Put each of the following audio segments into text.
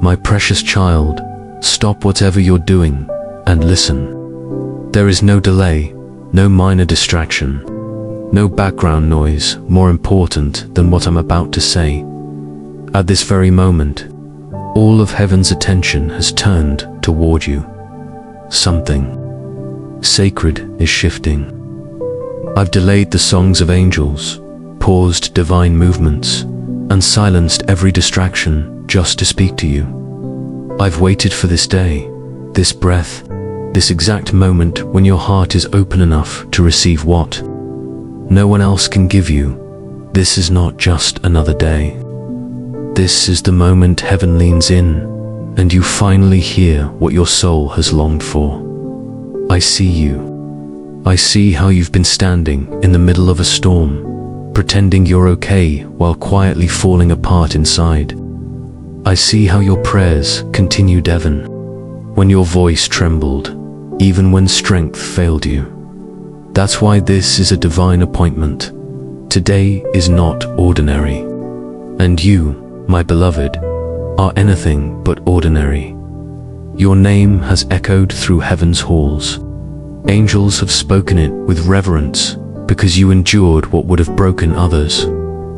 My precious child, stop whatever you're doing and listen. There is no delay, no minor distraction, no background noise more important than what I'm about to say. At this very moment, all of heaven's attention has turned toward you. Something sacred is shifting. I've delayed the songs of angels, paused divine movements, and silenced every distraction just to speak to you. I've waited for this day, this breath, this exact moment when your heart is open enough to receive what no one else can give you. This is not just another day. This is the moment heaven leans in, and you finally hear what your soul has longed for. I see you. I see how you've been standing in the middle of a storm, pretending you're okay while quietly falling apart inside. I see how your prayers continued even when your voice trembled, even when strength failed you. That's why this is a divine appointment. Today is not ordinary. And you, my beloved, are anything but ordinary. Your name has echoed through heaven's halls. Angels have spoken it with reverence because you endured what would have broken others.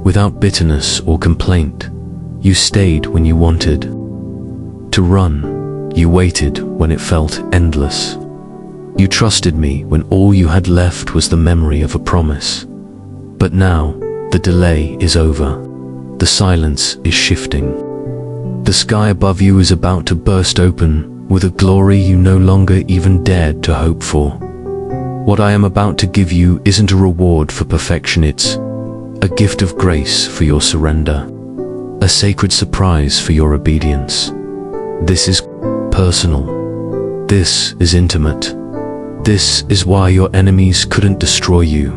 Without bitterness or complaint, you stayed when you wanted to run. You waited when it felt endless. You trusted me when all you had left was the memory of a promise. But now, the delay is over. The silence is shifting. The sky above you is about to burst open with a glory you no longer even dared to hope for. What I am about to give you isn't a reward for perfection, it's a gift of grace for your surrender, a sacred surprise for your obedience. This is personal. This is intimate. This is why your enemies couldn't destroy you,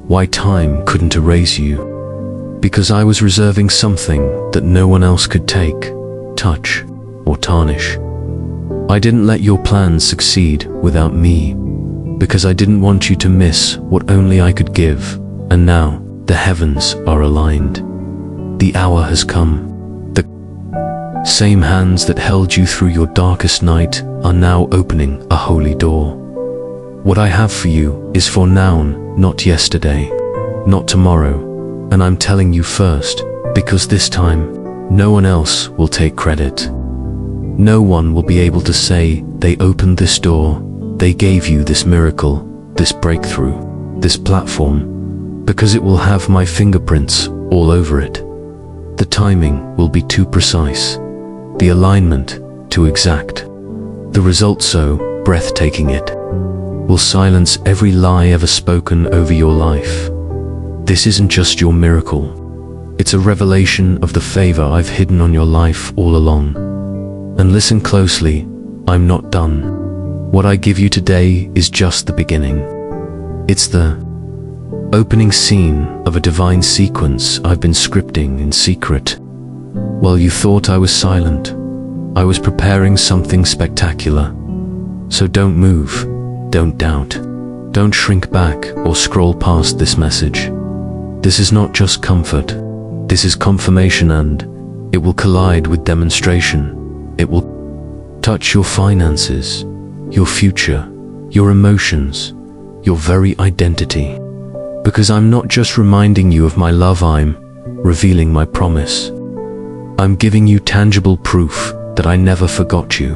why time couldn't erase you. Because I was reserving something that no one else could take, touch, or tarnish. I didn't let your plans succeed without me, because I didn't want you to miss what only I could give. And now, the heavens are aligned. The hour has come. The same hands that held you through your darkest night are now opening a holy door. What I have for you is for now, not yesterday, not tomorrow, and I'm telling you first, because this time, no one else will take credit. No one will be able to say they opened this door, they gave you this miracle, this breakthrough, this platform, because it will have my fingerprints all over it. The timing will be too precise, the alignment too exact, the result so breathtaking it will silence every lie ever spoken over your life. This isn't just your miracle. It's a revelation of the favor I've hidden on your life all along. And listen closely, I'm not done. What I give you today is just the beginning. It's the opening scene of a divine sequence I've been scripting in secret. While you thought I was silent, I was preparing something spectacular. So don't move. Don't doubt. Don't shrink back or scroll past this message. This is not just comfort. This is confirmation, and it will collide with demonstration. It will touch your finances, your future, your emotions, your very identity. Because I'm not just reminding you of my love, I'm revealing my promise. I'm giving you tangible proof that I never forgot you,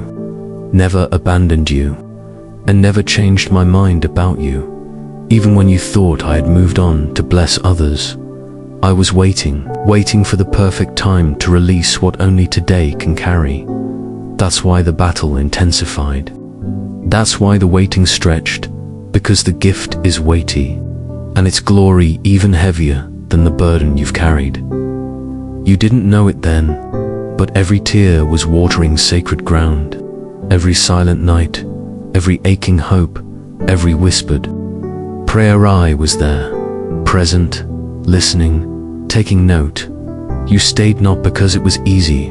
never abandoned you, and never changed my mind about you. Even when you thought I had moved on to bless others, I was waiting for the perfect time to release what only today can carry. That's why the battle intensified. That's why the waiting stretched, because the gift is weighty, and its glory even heavier than the burden you've carried. You didn't know it then, but every tear was watering sacred ground. Every silent night, every aching hope, every whispered prayer, I was there, present, listening, taking note. You stayed not because it was easy,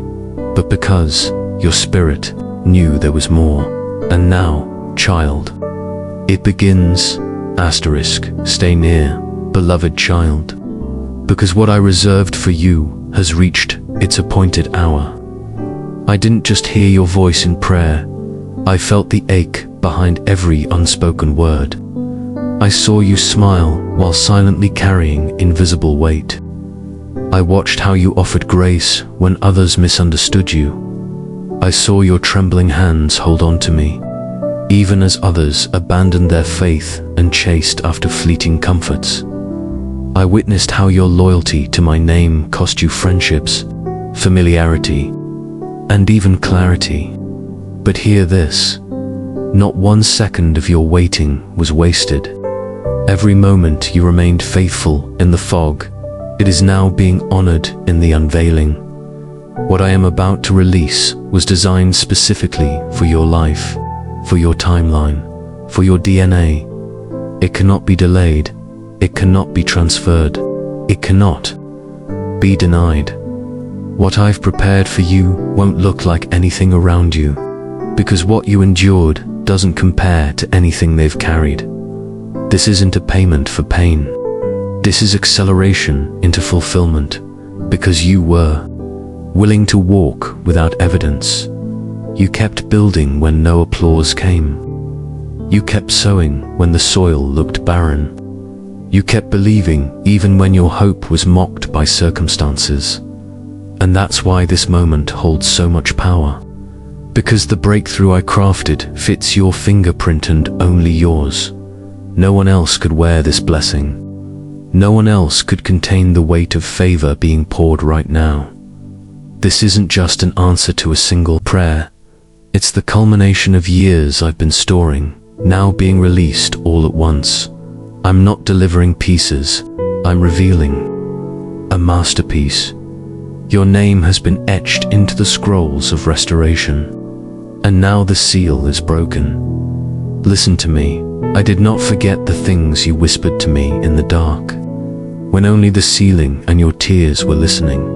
but because your spirit knew there was more. And now, child, it begins, asterisk, stay near, beloved child, because what I reserved for you has reached its appointed hour. I didn't just hear your voice in prayer, I felt the ache behind every unspoken word. I saw you smile while silently carrying invisible weight. I watched how you offered grace when others misunderstood you. I saw your trembling hands hold on to me, even as others abandoned their faith and chased after fleeting comforts. I witnessed how your loyalty to my name cost you friendships, familiarity, and even clarity. But hear this, not 1 second of your waiting was wasted. Every moment you remained faithful in the fog, it is now being honored in the unveiling. What I am about to release was designed specifically for your life, for your timeline, for your DNA. It cannot be delayed, it cannot be transferred, it cannot be denied. What I've prepared for you won't look like anything around you, because what you endured doesn't compare to anything they've carried. This isn't a payment for pain. This is acceleration into fulfillment, because you were willing to walk without evidence. You kept building when no applause came. You kept sowing when the soil looked barren. You kept believing even when your hope was mocked by circumstances. And that's why this moment holds so much power. Because the breakthrough I crafted fits your fingerprint and only yours. No one else could wear this blessing. No one else could contain the weight of favor being poured right now. This isn't just an answer to a single prayer. It's the culmination of years I've been storing, now being released all at once. I'm not delivering pieces, I'm revealing a masterpiece. Your name has been etched into the scrolls of restoration, and now the seal is broken. Listen to me, I did not forget the things you whispered to me in the dark. When only the ceiling and your tears were listening,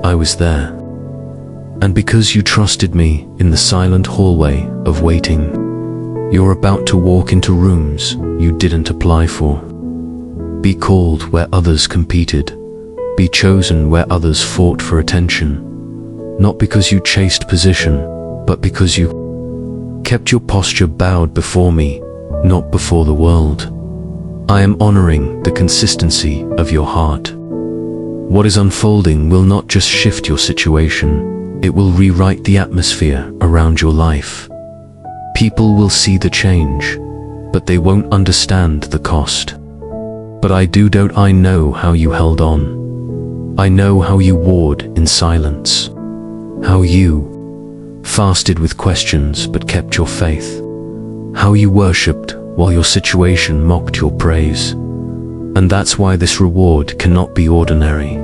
I was there. And because you trusted me in the silent hallway of waiting, you're about to walk into rooms you didn't apply for. Be called where others competed. Be chosen where others fought for attention. Not because you chased position, but because you kept your posture bowed before me, not before the world. I am honoring the consistency of your heart. What is unfolding will not just shift your situation, it will rewrite the atmosphere around your life. People will see the change, but they won't understand the cost. But I know how you held on. I know how you warred in silence. How you fasted with questions but kept your faith. How you worshipped while your situation mocked your praise. And that's why this reward cannot be ordinary.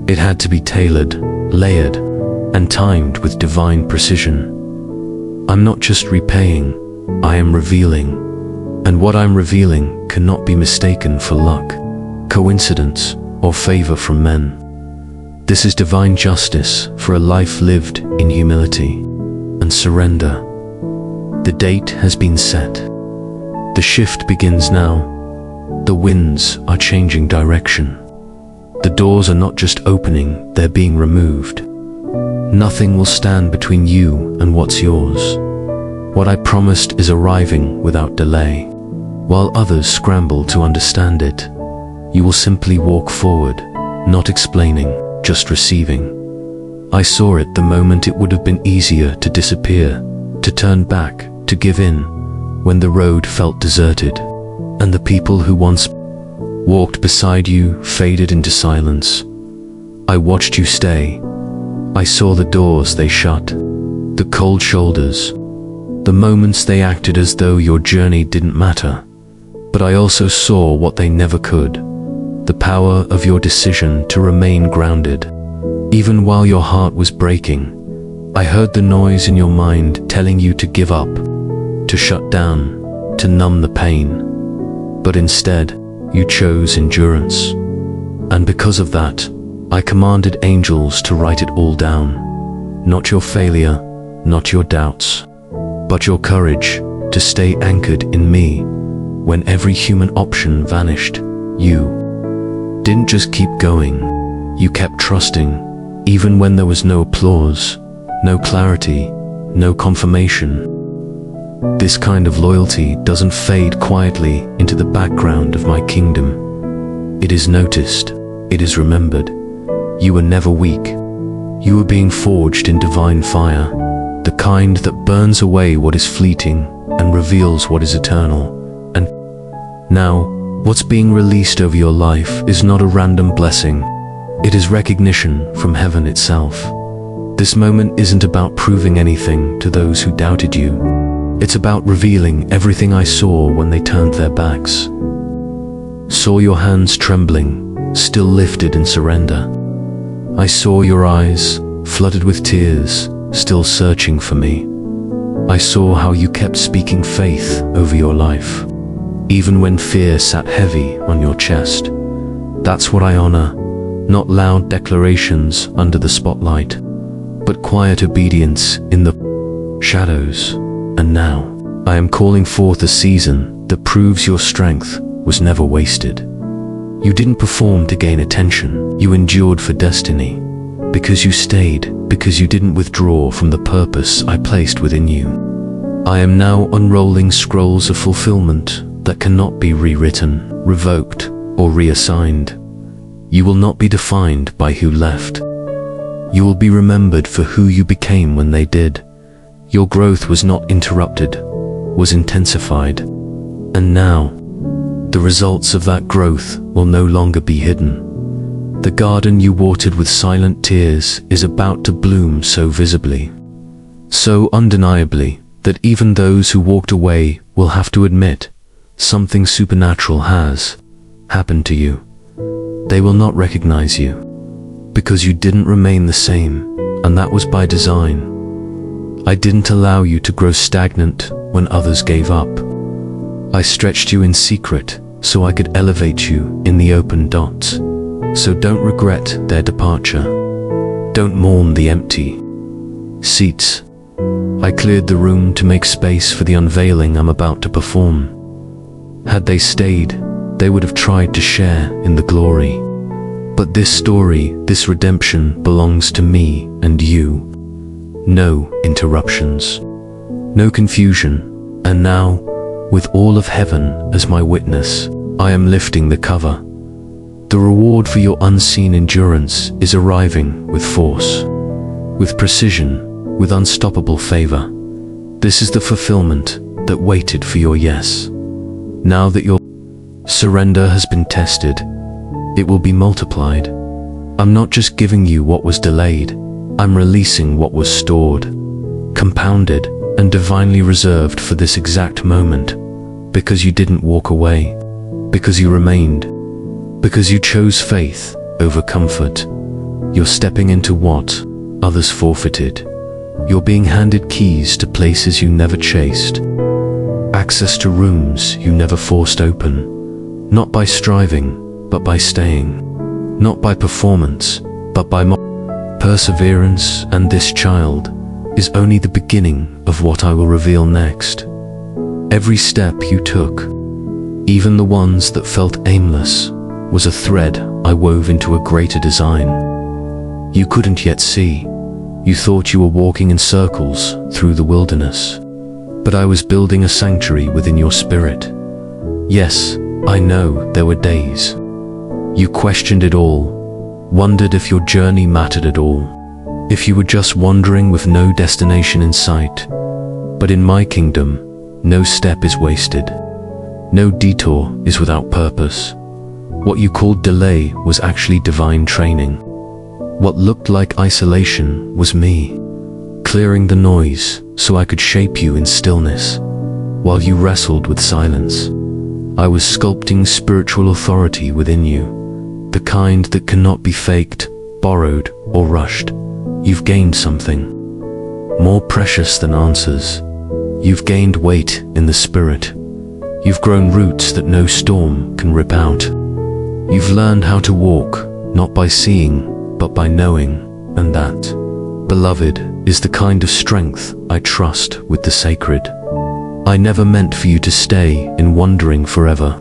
It had to be tailored, layered, and timed with divine precision. I'm not just repaying, I am revealing. And what I'm revealing cannot be mistaken for luck, coincidence, or favor from men. This is divine justice for a life lived in humility and surrender. The date has been set. The shift begins now. The winds are changing direction. The doors are not just opening, they're being removed. Nothing will stand between you and what's yours. What I promised is arriving without delay. While others scramble to understand it, you will simply walk forward, not explaining, just receiving. I saw it the moment it would have been easier to disappear, to turn back, to give in, when the road felt deserted, and the people who once walked beside you faded into silence. I watched you stay. I saw the doors they shut, the cold shoulders, the moments they acted as though your journey didn't matter. But I also saw what they never could, the power of your decision to remain grounded. Even while your heart was breaking, I heard the noise in your mind telling you to give up, to shut down, to numb the pain. But instead, you chose endurance. And because of that, I commanded angels to write it all down. Not your failure, not your doubts, but your courage to stay anchored in me. When every human option vanished, you didn't just keep going. You kept trusting, even when there was no applause. no clarity, no confirmation. This kind of loyalty doesn't fade quietly into the background of my kingdom. It is noticed, it is remembered. You were never weak. You were being forged in divine fire, the kind that burns away what is fleeting and reveals what is eternal. And now, what's being released over your life is not a random blessing. It is recognition from heaven itself. This moment isn't about proving anything to those who doubted you. It's about revealing everything I saw when they turned their backs. Saw your hands trembling, still lifted in surrender. I saw your eyes, flooded with tears, still searching for me. I saw how you kept speaking faith over your life, even when fear sat heavy on your chest. That's what I honor, not loud declarations under the spotlight, but quiet obedience in the shadows. And now, I am calling forth a season that proves your strength was never wasted. You didn't perform to gain attention, you endured for destiny. Because you stayed, because you didn't withdraw from the purpose I placed within you. I am now unrolling scrolls of fulfillment that cannot be rewritten, revoked, or reassigned. You will not be defined by who left. You will be remembered for who you became when they did. Your growth was not interrupted, was intensified. And now, the results of that growth will no longer be hidden. The garden you watered with silent tears is about to bloom so visibly, so undeniably, that even those who walked away will have to admit something supernatural has happened to you. They will not recognize you, because you didn't remain the same, and that was by design. I didn't allow you to grow stagnant when others gave up. I stretched you in secret so I could elevate you in the open dots. So don't regret their departure. Don't mourn the empty seats. I cleared the room to make space for the unveiling I'm about to perform. Had they stayed, they would have tried to share in the glory. But this story, this redemption, belongs to me and you. No interruptions, no confusion, and now, with all of heaven as my witness, I am lifting the cover. The reward for your unseen endurance is arriving with force, with precision, with unstoppable favor. This is the fulfillment that waited for your yes. Now that your surrender has been tested, it will be multiplied. I'm not just giving you what was delayed, I'm releasing what was stored, compounded, and divinely reserved for this exact moment, because you didn't walk away, because you remained, because you chose faith over comfort. You're stepping into what others forfeited. You're being handed keys to places you never chased, access to rooms you never forced open, not by striving, but by staying, not by performance, but by perseverance. And this child is only the beginning of what I will reveal next. Every step you took, even the ones that felt aimless, was a thread I wove into a greater design. You couldn't yet see. You thought you were walking in circles through the wilderness. But I was building a sanctuary within your spirit. Yes, I know there were days. You questioned it all, wondered if your journey mattered at all, if you were just wandering with no destination in sight. But in my kingdom, no step is wasted. No detour is without purpose. What you called delay was actually divine training. What looked like isolation was me, clearing the noise so I could shape you in stillness. While you wrestled with silence, I was sculpting spiritual authority within you, the kind that cannot be faked, borrowed, or rushed. You've gained something more precious than answers. You've gained weight in the spirit. You've grown roots that no storm can rip out. You've learned how to walk, not by seeing, but by knowing, and that, beloved, is the kind of strength I trust with the sacred. I never meant for you to stay in wandering forever,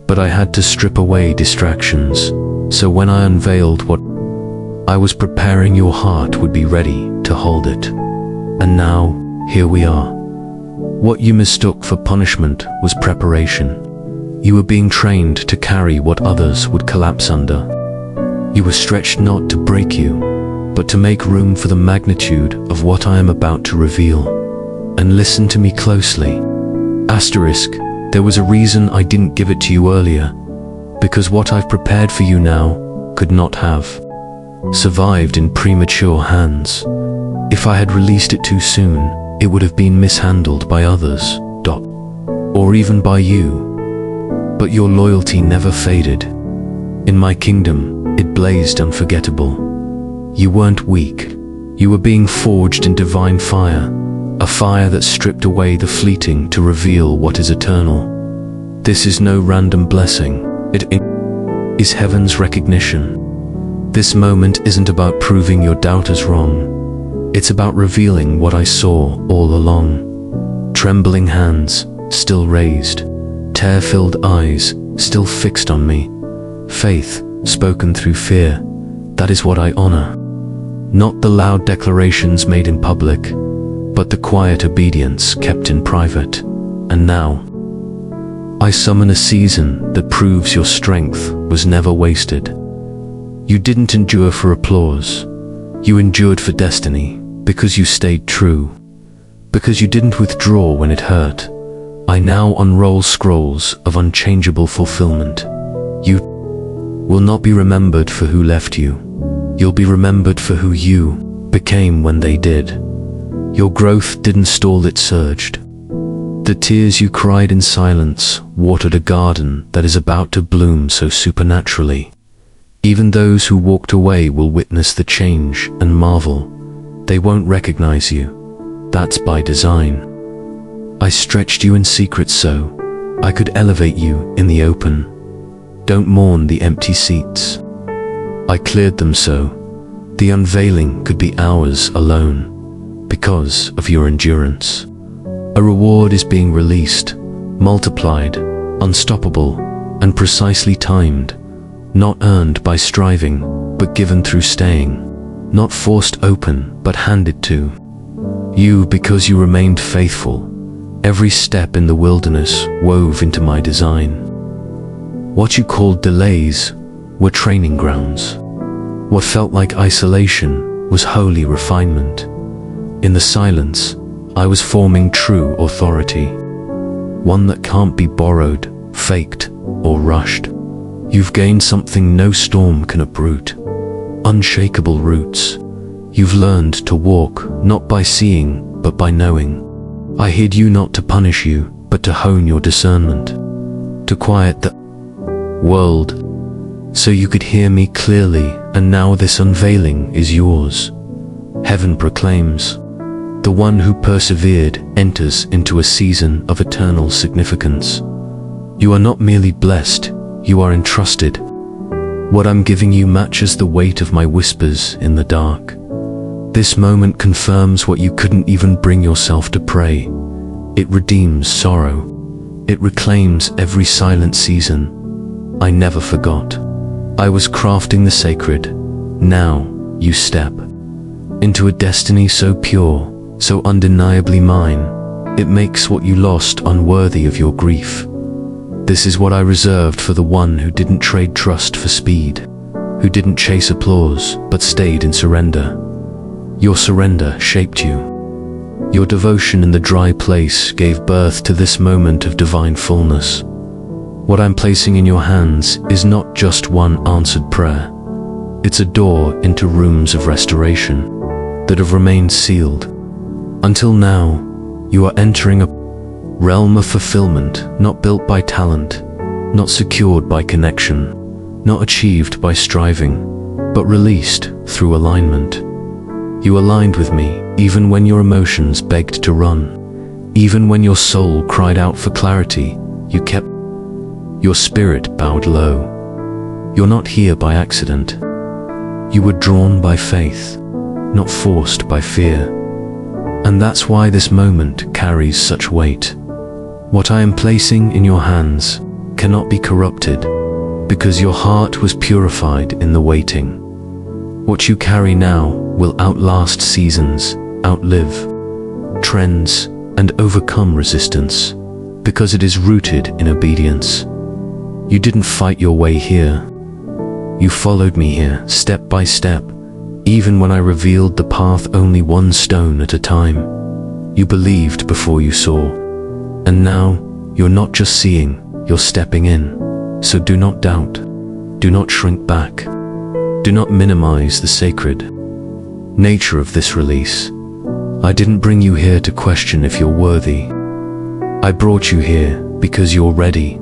but I had to strip away distractions, so when I unveiled what I was preparing, your heart would be ready to hold it. And now, here we are. What you mistook for punishment was preparation. You were being trained to carry what others would collapse under. You were stretched not to break you, but to make room for the magnitude of what I am about to reveal. And listen to me closely. Asterisk, there was a reason I didn't give it to you earlier, because what I've prepared for you now could not have survived in premature hands. If I had released it too soon, it would have been mishandled by others, or even by you. But your loyalty never faded. In my kingdom, it blazed unforgettable. You weren't weak. You were being forged in divine fire, a fire that stripped away the fleeting to reveal what is eternal. This is no random blessing. It is heaven's recognition. This moment isn't about proving your doubters wrong. It's about revealing what I saw all along. Trembling hands, still raised. Tear-filled eyes, still fixed on me. Faith, spoken through fear. That is what I honor. Not the loud declarations made in public, but the quiet obedience kept in private. And now, I summon a season that proves your strength was never wasted. You didn't endure for applause. You endured for destiny, because you stayed true. Because you didn't withdraw when it hurt. I now unroll scrolls of unchangeable fulfillment. You will not be remembered for who left you. You'll be remembered for who you became when they did. Your growth didn't stall, it surged. The tears you cried in silence watered a garden that is about to bloom so supernaturally. Even those who walked away will witness the change and marvel. They won't recognize you. That's by design. I stretched you in secret so I could elevate you in the open. Don't mourn the empty seats. I cleared them so the unveiling could be ours alone. Because of your endurance, a reward is being released, multiplied, unstoppable, and precisely timed. Not earned by striving, but given through staying. Not forced open, but handed to you because you remained faithful. Every step in the wilderness wove into my design. What you called delays were training grounds. What felt like isolation was holy refinement. In the silence, I was forming true authority. One that can't be borrowed, faked, or rushed. You've gained something no storm can uproot. Unshakable roots. You've learned to walk, not by seeing, but by knowing. I hid you not to punish you, but to hone your discernment. To quiet the world, so you could hear me clearly, and now this unveiling is yours. Heaven proclaims, the one who persevered enters into a season of eternal significance. You are not merely blessed, you are entrusted. What I'm giving you matches the weight of my whispers in the dark. This moment confirms what you couldn't even bring yourself to pray. It redeems sorrow. It reclaims every silent season. I never forgot. I was crafting the sacred. Now you step into a destiny so pure, so undeniably mine. It makes what you lost unworthy of your grief. This is what I reserved for the one who didn't trade trust for speed, who didn't chase applause, but stayed in surrender. Your surrender shaped you. Your devotion in the dry place gave birth to this moment of divine fullness. What I'm placing in your hands is not just one answered prayer. It's a door into rooms of restoration that have remained sealed. Until now, you are entering a realm of fulfillment, not built by talent, not secured by connection, not achieved by striving, but released through alignment. You aligned with me even when your emotions begged to run. Even when your soul cried out for clarity, you kept. Your spirit bowed low. You're not here by accident. You were drawn by faith, not forced by fear. And that's why this moment carries such weight. What I am placing in your hands cannot be corrupted, because your heart was purified in the waiting. What you carry now will outlast seasons, outlive trends, and overcome resistance, because it is rooted in obedience. You didn't fight your way here. You followed me here, step by step, even when I revealed the path only one stone at a time. You believed before you saw. And now, you're not just seeing, you're stepping in. So do not doubt. Do not shrink back. Do not minimize the sacred nature of this release. I didn't bring you here to question if you're worthy. I brought you here because you're ready.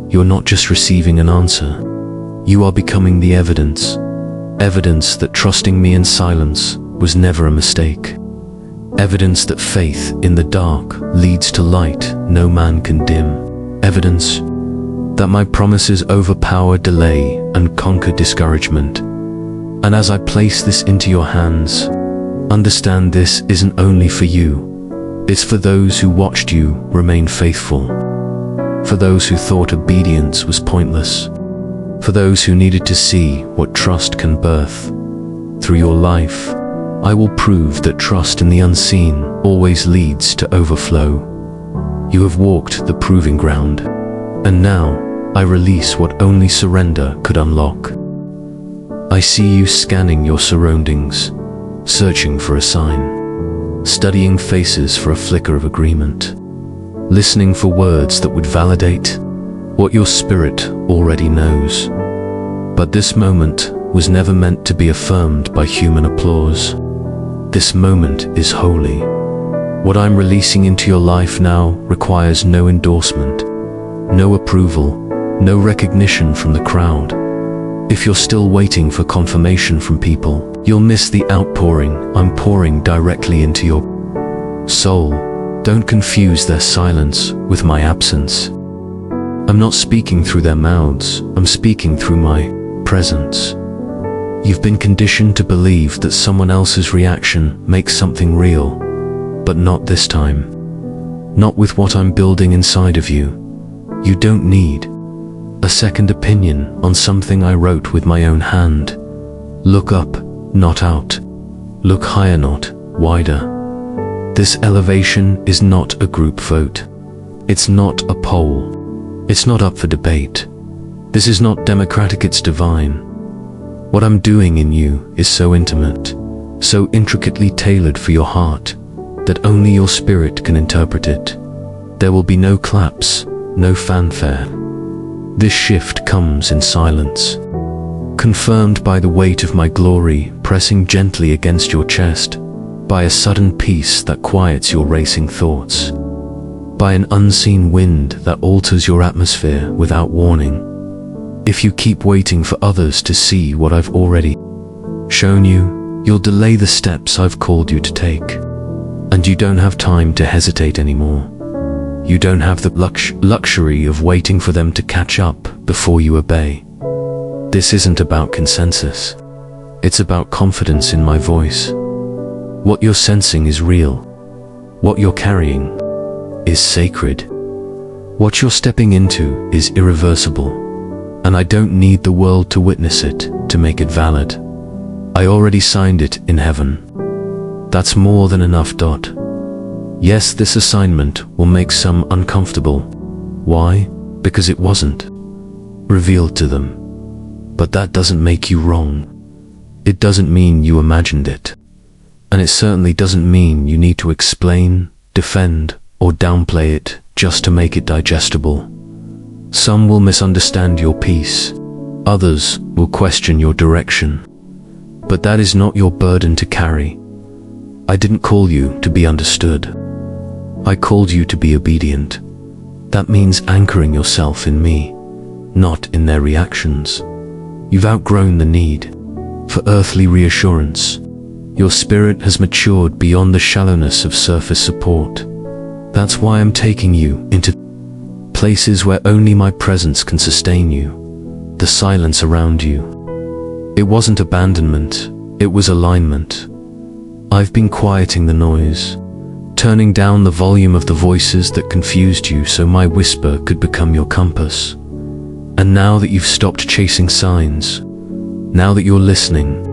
You're not just receiving an answer. You are becoming the evidence. Evidence that trusting me in silence was never a mistake. Evidence that faith in the dark leads to light no man can dim. Evidence that my promises overpower delay and conquer discouragement. And as I place this into your hands, understand this isn't only for you. It's for those who watched you remain faithful. For those who thought obedience was pointless. For those who needed to see what trust can birth. Through your life, I will prove that trust in the unseen always leads to overflow. You have walked the proving ground, and now I release what only surrender could unlock. I see you scanning your surroundings, searching for a sign, studying faces for a flicker of agreement, listening for words that would validate what your spirit already knows. But this moment was never meant to be affirmed by human applause. This moment is holy. What I'm releasing into your life now requires no endorsement, no approval, no recognition from the crowd. If you're still waiting for confirmation from people, you'll miss the outpouring I'm pouring directly into your soul. Don't confuse their silence with my absence. I'm not speaking through their mouths, I'm speaking through my presence. You've been conditioned to believe that someone else's reaction makes something real, but not this time. Not with what I'm building inside of you. You don't need a second opinion on something I wrote with my own hand. Look up, not out. Look higher, not wider. This elevation is not a group vote. It's not a poll. It's not up for debate. This is not democratic, it's divine. What I'm doing in you is so intimate, so intricately tailored for your heart, that only your spirit can interpret it. There will be no claps, no fanfare. This shift comes in silence, confirmed by the weight of my glory pressing gently against your chest, by a sudden peace that quiets your racing thoughts, by an unseen wind that alters your atmosphere without warning. If you keep waiting for others to see what I've already shown you, you'll delay the steps I've called you to take. And you don't have time to hesitate anymore. You don't have the luxury of waiting for them to catch up before you obey. This isn't about consensus. It's about confidence in my voice. What you're sensing is real. What you're carrying is sacred. What you're stepping into is irreversible. And I don't need the world to witness it to make it valid. I already signed it in heaven. That's more than enough. Yes, this assignment will make some uncomfortable. Why? Because it wasn't revealed to them. But that doesn't make you wrong. It doesn't mean you imagined it. And it certainly doesn't mean you need to explain, defend, or downplay it just to make it digestible. Some will misunderstand your peace. Others will question your direction. But that is not your burden to carry. I didn't call you to be understood. I called you to be obedient. That means anchoring yourself in me, not in their reactions. You've outgrown the need for earthly reassurance. Your spirit has matured beyond the shallowness of surface support. That's why I'm taking you into places where only my presence can sustain you. The silence around you. It wasn't abandonment, it was alignment. I've been quieting the noise, turning down the volume of the voices that confused you so my whisper could become your compass. And now that you've stopped chasing signs, now that you're listening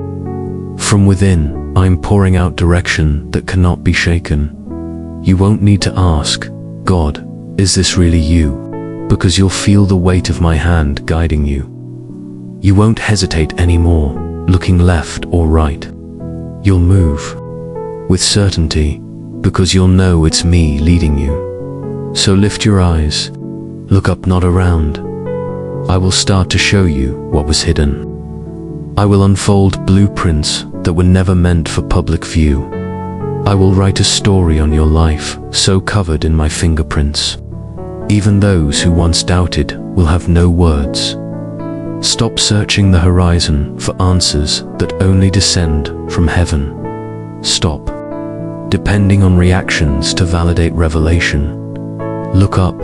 from within, I'm pouring out direction that cannot be shaken. You won't need to ask, God, is this really you? Because you'll feel the weight of my hand guiding you. You won't hesitate anymore, looking left or right. You'll move with certainty, because you'll know it's me leading you. So lift your eyes, look up, not around. I will start to show you what was hidden. I will unfold blueprints that were never meant for public view. I will write a story on your life so covered in my fingerprints. Even those who once doubted will have no words. Stop searching the horizon for answers that only descend from heaven. Stop depending on reactions to validate revelation. Look up.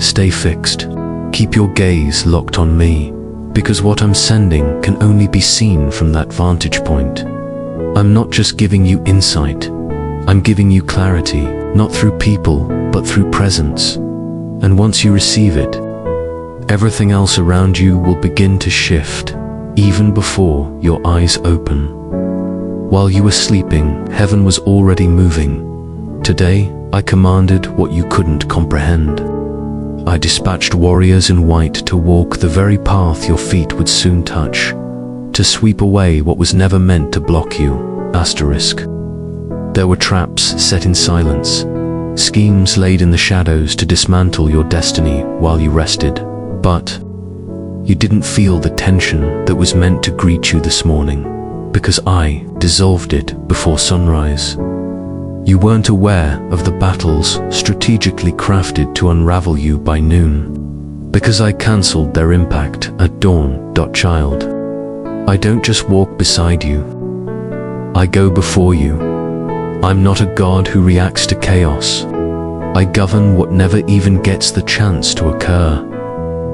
Stay fixed. Keep your gaze locked on me, because what I'm sending can only be seen from that vantage point. I'm not just giving you insight. I'm giving you clarity, not through people, but through presence. And once you receive it, everything else around you will begin to shift, even before your eyes open. While you were sleeping, heaven was already moving. Today, I commanded what you couldn't comprehend. I dispatched warriors in white to walk the very path your feet would soon touch, to sweep away what was never meant to block you. Asterisk. There were traps set in silence, schemes laid in the shadows to dismantle your destiny while you rested. But you didn't feel the tension that was meant to greet you this morning, because I dissolved it before sunrise. You weren't aware of the battles strategically crafted to unravel you by noon, because I cancelled their impact at dawn. Child, I don't just walk beside you, I go before you. I'm not a God who reacts to chaos. I govern what never even gets the chance to occur.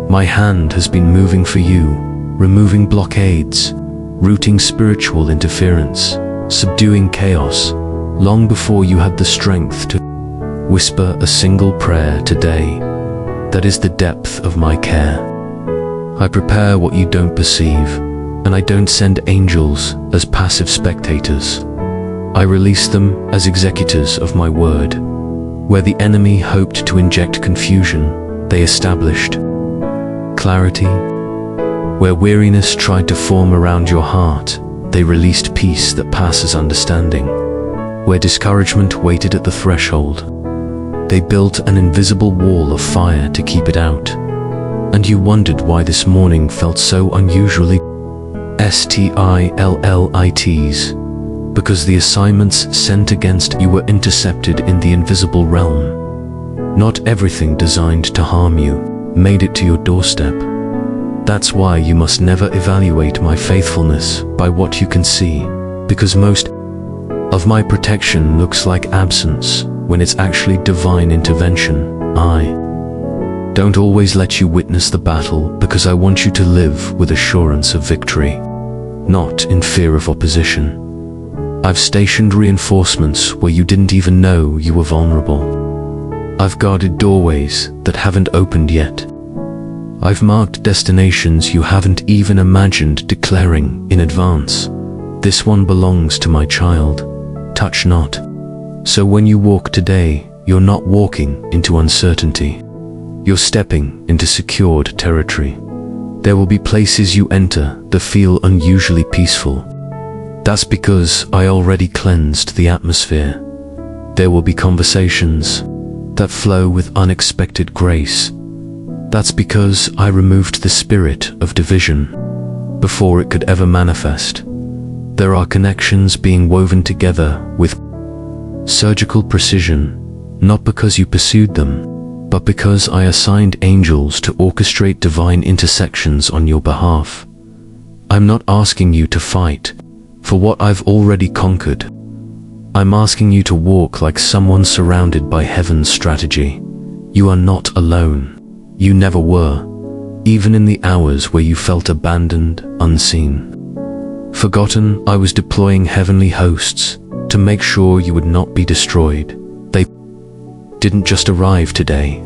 My hand has been moving for you, removing blockades, rooting spiritual interference, subduing chaos, long before you had the strength to whisper a single prayer today. That is the depth of my care. I prepare what you don't perceive, and I don't send angels as passive spectators. I release them as executors of my word. Where the enemy hoped to inject confusion, they established clarity. Where weariness tried to form around your heart, they released peace that passes understanding. Where discouragement waited at the threshold, they built an invisible wall of fire to keep it out. And you wondered why this morning felt so unusually stillits, because the assignments sent against you were intercepted in the invisible realm. Not everything designed to harm you made it to your doorstep. That's why you must never evaluate my faithfulness by what you can see, because most of my protection looks like absence when it's actually divine intervention. I don't always let you witness the battle because I want you to live with assurance of victory, not in fear of opposition. I've stationed reinforcements where you didn't even know you were vulnerable. I've guarded doorways that haven't opened yet. I've marked destinations you haven't even imagined declaring in advance. This one belongs to my child. Touch not. So when you walk today, you're not walking into uncertainty. You're stepping into secured territory. There will be places you enter that feel unusually peaceful. That's because I already cleansed the atmosphere. There will be conversations that flow with unexpected grace. That's because I removed the spirit of division before it could ever manifest. There are connections being woven together with surgical precision, not because you pursued them, but because I assigned angels to orchestrate divine intersections on your behalf. I'm not asking you to fight for what I've already conquered. I'm asking you to walk like someone surrounded by heaven's strategy. You are not alone. You never were, even in the hours where you felt abandoned, unseen. Forgotten, I was deploying heavenly hosts to make sure you would not be destroyed. They didn't just arrive today.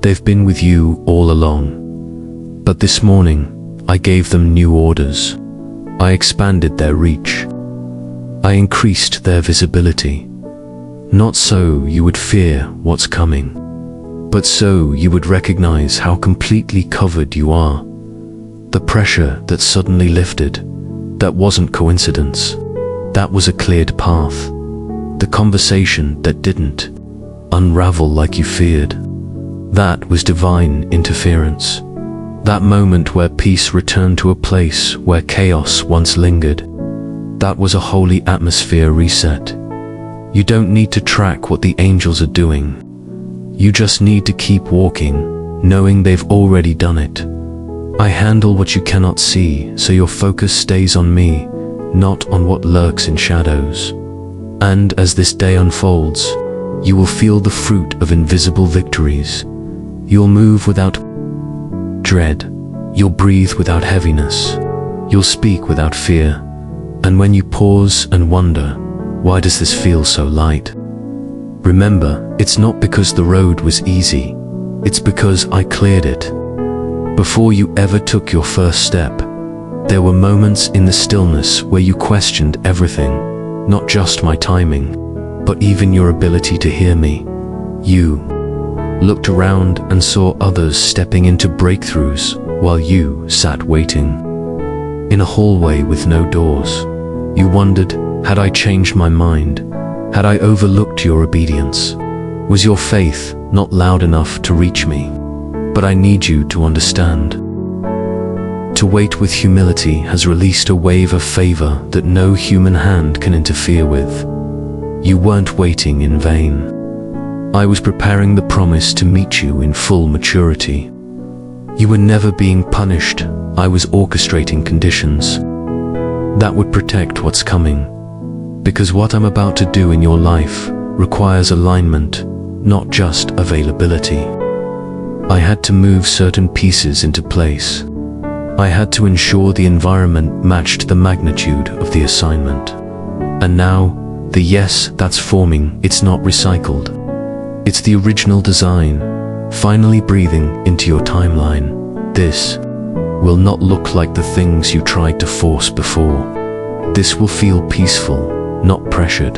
They've been with you all along. But this morning, I gave them new orders. I expanded their reach. I increased their visibility, not so you would fear what's coming, but so you would recognize how completely covered you are. The pressure that suddenly lifted, that wasn't coincidence. That was a cleared path. The conversation that didn't unravel like you feared, that was divine interference. That moment where peace returned to a place where chaos once lingered, that was a holy atmosphere reset. You don't need to track what the angels are doing. You just need to keep walking, knowing they've already done it. I handle what you cannot see, so your focus stays on me, not on what lurks in shadows. And as this day unfolds, you will feel the fruit of invisible victories. You'll move without dread. You'll breathe without heaviness. You'll speak without fear. And when you pause and wonder, why does this feel so light? Remember, it's not because the road was easy. It's because I cleared it. Before you ever took your first step, there were moments in the stillness where you questioned everything, not just my timing, but even your ability to hear me. You looked around and saw others stepping into breakthroughs while you sat waiting. In a hallway with no doors, you wondered, had I changed my mind? Had I overlooked your obedience? Was your faith not loud enough to reach me? But I need you to understand. To wait with humility has released a wave of favor that no human hand can interfere with. You weren't waiting in vain. I was preparing the promise to meet you in full maturity. You were never being punished. I was orchestrating conditions that would protect what's coming. Because what I'm about to do in your life requires alignment, not just availability. I had to move certain pieces into place. I had to ensure the environment matched the magnitude of the assignment. And now, the yes that's forming, it's not recycled. It's the original design, finally breathing into your timeline. This will not look like the things you tried to force before. This will feel peaceful, not pressured.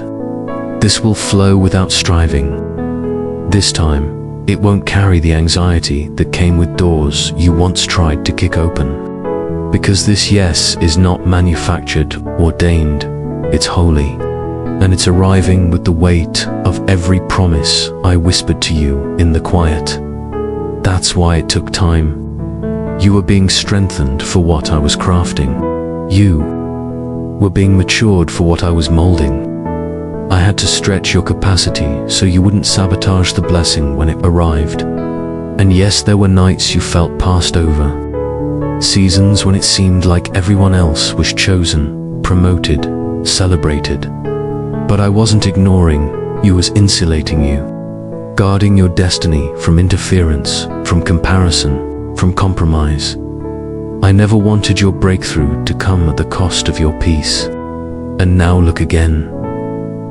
This will flow without striving. This time, it won't carry the anxiety that came with doors you once tried to kick open. Because this yes is not manufactured, ordained, it's holy. And it's arriving with the weight of every promise I whispered to you in the quiet. That's why it took time. You were being strengthened for what I was crafting. You were being matured for what I was molding. I had to stretch your capacity so you wouldn't sabotage the blessing when it arrived. And yes, there were nights you felt passed over. Seasons when it seemed like everyone else was chosen, promoted, celebrated. But I wasn't ignoring, I was insulating you. Guarding your destiny from interference, from comparison, from compromise. I never wanted your breakthrough to come at the cost of your peace. And now look again.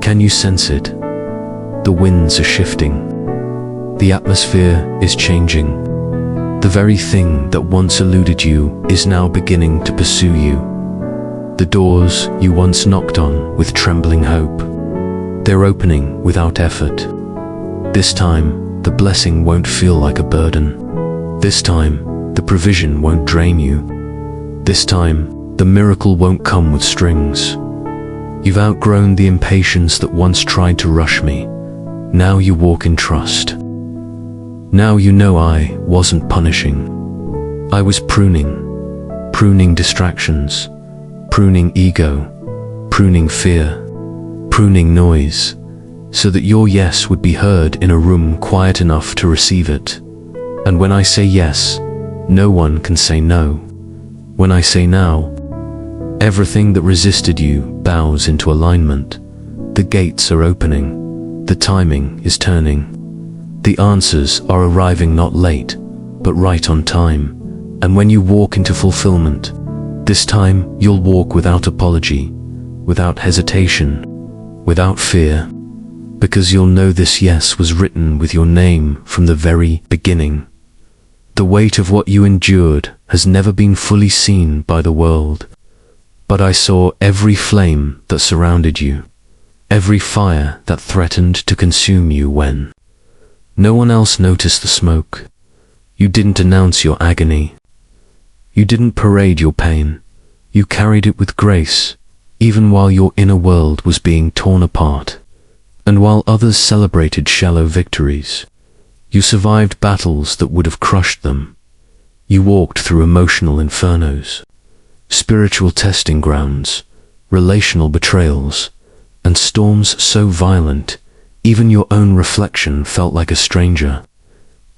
Can you sense it? The winds are shifting. The atmosphere is changing. The very thing that once eluded you is now beginning to pursue you. The doors you once knocked on with trembling hope, they're opening without effort. This time, the blessing won't feel like a burden. This time, the provision won't drain you. This time, the miracle won't come with strings. You've outgrown the impatience that once tried to rush me. Now you walk in trust. Now you know I wasn't punishing. I was pruning distractions, pruning ego, pruning fear, pruning noise, so that your yes would be heard in a room quiet enough to receive it. And when I say yes, no one can say no. When I say now, everything that resisted you bows into alignment. The gates are opening. The timing is turning. The answers are arriving not late, but right on time. And when you walk into fulfillment, this time you'll walk without apology, without hesitation, without fear, because you'll know this yes was written with your name from the very beginning. The weight of what you endured has never been fully seen by the world. but I saw every flame that surrounded you, every fire that threatened to consume you when no one else noticed the smoke. You didn't announce your agony. You didn't parade your pain. You carried it with grace, even while your inner world was being torn apart. And while others celebrated shallow victories, you survived battles that would have crushed them. You walked through emotional infernos, spiritual testing grounds, relational betrayals, and storms so violent, even your own reflection felt like a stranger.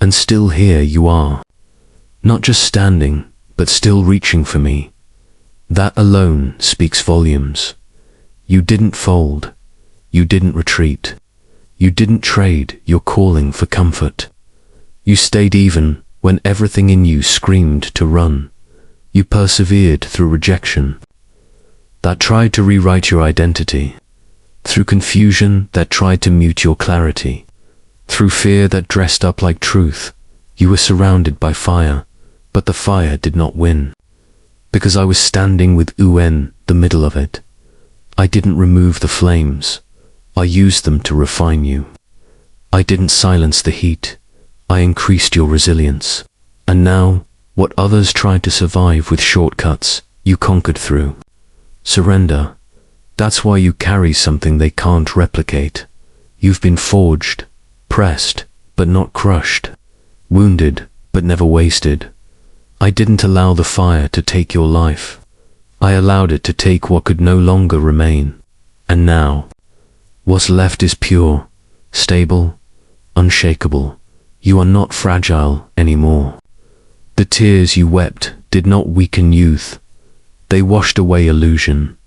And still here you are, not just standing, but still reaching for me. That alone speaks volumes. You didn't fold. You didn't retreat. You didn't trade your calling for comfort. You stayed even when everything in you screamed to run. You persevered through rejection that tried to rewrite your identity, through confusion that tried to mute your clarity, through fear that dressed up like truth. You were surrounded by fire, but the fire did not win. Because I was standing with you in the middle of it. I didn't remove the flames. I used them to refine you. I didn't silence the heat. I increased your resilience. And now, what others tried to survive with shortcuts, you conquered through surrender. That's why you carry something they can't replicate. You've been forged, pressed, but not crushed, wounded, but never wasted. I didn't allow the fire to take your life. I allowed it to take what could no longer remain. And now, what's left is pure, stable, unshakable. You are not fragile anymore. The tears you wept did not weaken youth. They washed away illusion.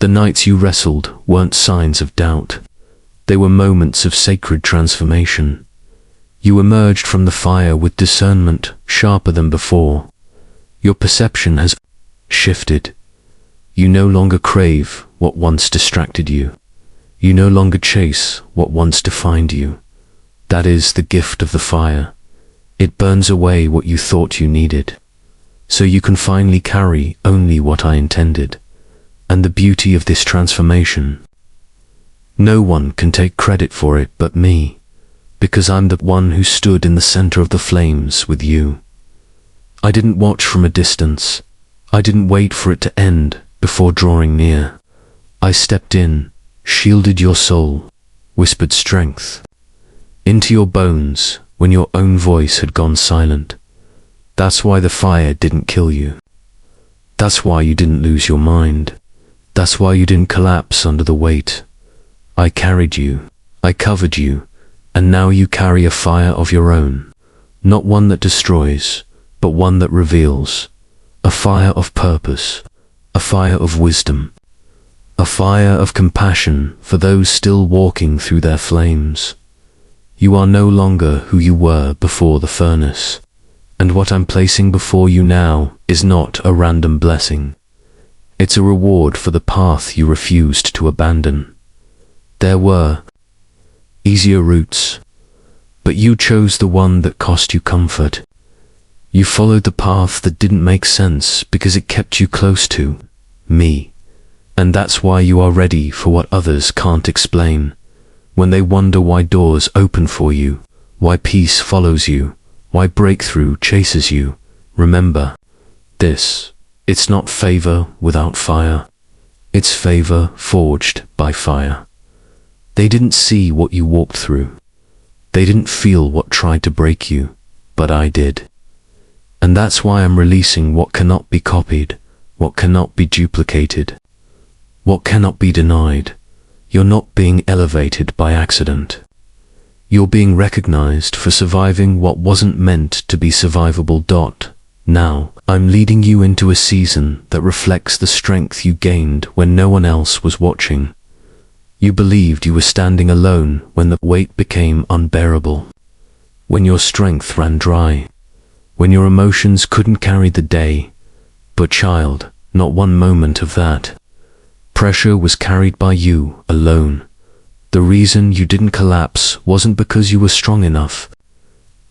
The nights you wrestled weren't signs of doubt. They were moments of sacred transformation. You emerged from the fire with discernment sharper than before. Your perception has shifted. You no longer crave what once distracted you. You no longer chase what once defined you. That is the gift of the fire. It burns away what you thought you needed, so you can finally carry only what I intended. And the beauty of this transformation, no one can take credit for it but me, because I'm the one who stood in the center of the flames with you. I didn't watch from a distance. I didn't wait for it to end before drawing near. I stepped in, shielded your soul, whispered strength into your bones when your own voice had gone silent. That's why the fire didn't kill you. That's why you didn't lose your mind. That's why you didn't collapse under the weight. I carried you, I covered you, and now you carry a fire of your own. Not one that destroys, but one that reveals. A fire of purpose, a fire of wisdom, a fire of compassion for those still walking through their flames. You are no longer who you were before the furnace, and what I'm placing before you now is not a random blessing. It's a reward for the path you refused to abandon. There were easier routes, but you chose the one that cost you comfort. You followed the path that didn't make sense because it kept you close to me. And that's why you are ready for what others can't explain. When they wonder why doors open for you, why peace follows you, why breakthrough chases you, remember this: it's not favor without fire. It's favor forged by fire. They didn't see what you walked through. They didn't feel what tried to break you, but I did. And that's why I'm releasing what cannot be copied, what cannot be duplicated, what cannot be denied. You're not being elevated by accident. You're being recognized for surviving what wasn't meant to be survivable. Now, I'm leading you into a season that reflects the strength you gained when no one else was watching. You believed you were standing alone when the weight became unbearable, when your strength ran dry, when your emotions couldn't carry the day. But child, not one moment of that. Pressure was carried by you alone. The reason you didn't collapse wasn't because you were strong enough.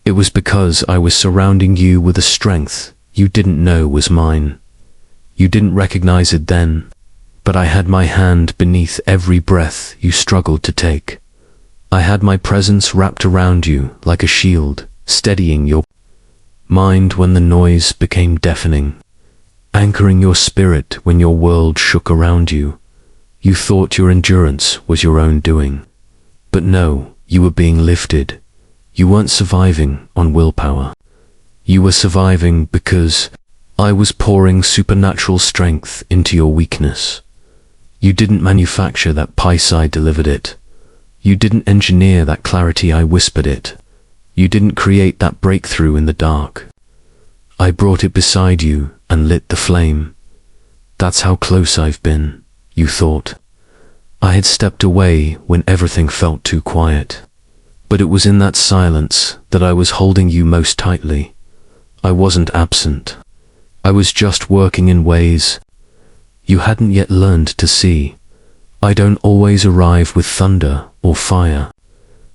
It was because I was surrounding you with a strength you didn't know was mine. You didn't recognize it then, but I had my hand beneath every breath you struggled to take. I had my presence wrapped around you like a shield, steadying your mind when the noise became deafening, anchoring your spirit when your world shook around you. You thought your endurance was your own doing. But no, you were being lifted. You weren't surviving on willpower. You were surviving because I was pouring supernatural strength into your weakness. You didn't manufacture that peace, I delivered it. You didn't engineer that clarity, I whispered it. You didn't create that breakthrough in the dark. I brought it beside you and lit the flame. That's how close I've been, you thought. I had stepped away when everything felt too quiet. But it was in that silence that I was holding you most tightly. I wasn't absent. I was just working in ways you hadn't yet learned to see. I don't always arrive with thunder or fire.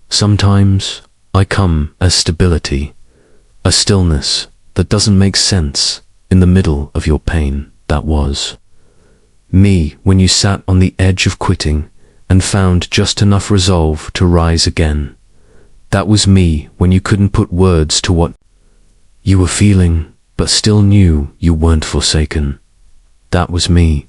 Sometimes I come as stability, a stillness that doesn't make sense in the middle of your pain. That was me when you sat on the edge of quitting and found just enough resolve to rise again. That was me when you couldn't put words to what you were feeling, but still knew you weren't forsaken. That was me